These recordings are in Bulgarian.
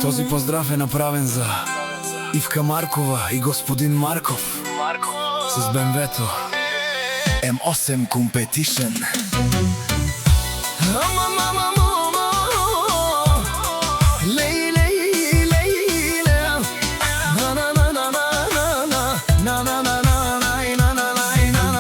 Този поздрав е направен за Ивка Маркова и господин Марков с БМВ-то М8 Competition.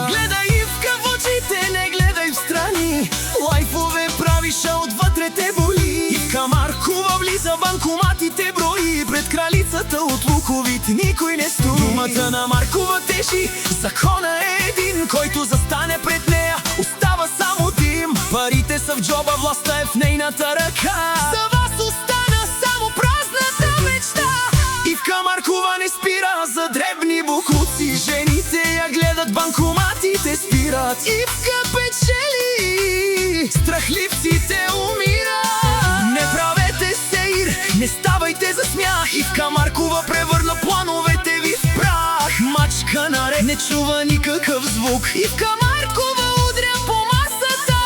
Гледай Ивка в очите, не гледай в страни. Лайфове правиш, а отвътре те боли. Ивка Маркова влиза, банкоматите брои. Пред кралицата от луковите никой не стои. Думата на Маркова тежи, закона е един. Който застане пред нея, остава само дим. Парите са в джоба, властта е в нейната ръка. За вас остана само празната мечта. Ивка Маркова не спира за дребни бухуци. Жените я гледат, банкоматите спират. Ивка печели, страхливците умират. Не правете сеир, не ставайте за смях. Ивка Маркова превърна плановете ви в прах. Мачка наред, не чува никакъв звук. Ивка Маркова удря по масата.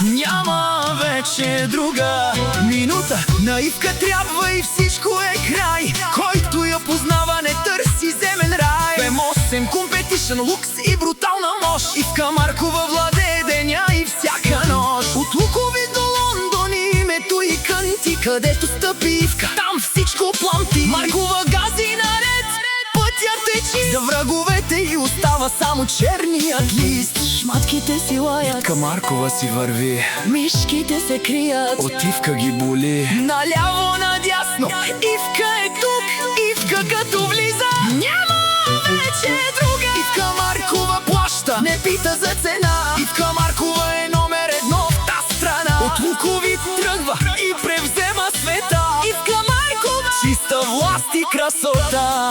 Няма вече друга минута. На Ивка трябва и всичко е край. Който я познава, не търси земен рай. М8 Competition, лукс и брутална мощ. Ивка Маркова владее деня и всяка нощ. От Луковит до Лондон името и кънти. Където стъпи Ивка, там всичко пламти. Маркова гази наред, пътя течи. За враговете и остава само черният лист. Шматките си лаят, Ивка Маркова си върви, мишките се крият. от Ивка ги боли. Наляво, надясно, Ивка е тук. Ивка като влиза, няма вече друга. Ивка Маркова плаща, не пита за цена. Ивка Маркова е номер едно в та страна. От Луковит тръгва и превзема света. Ивка Маркова, чиста власт и красота.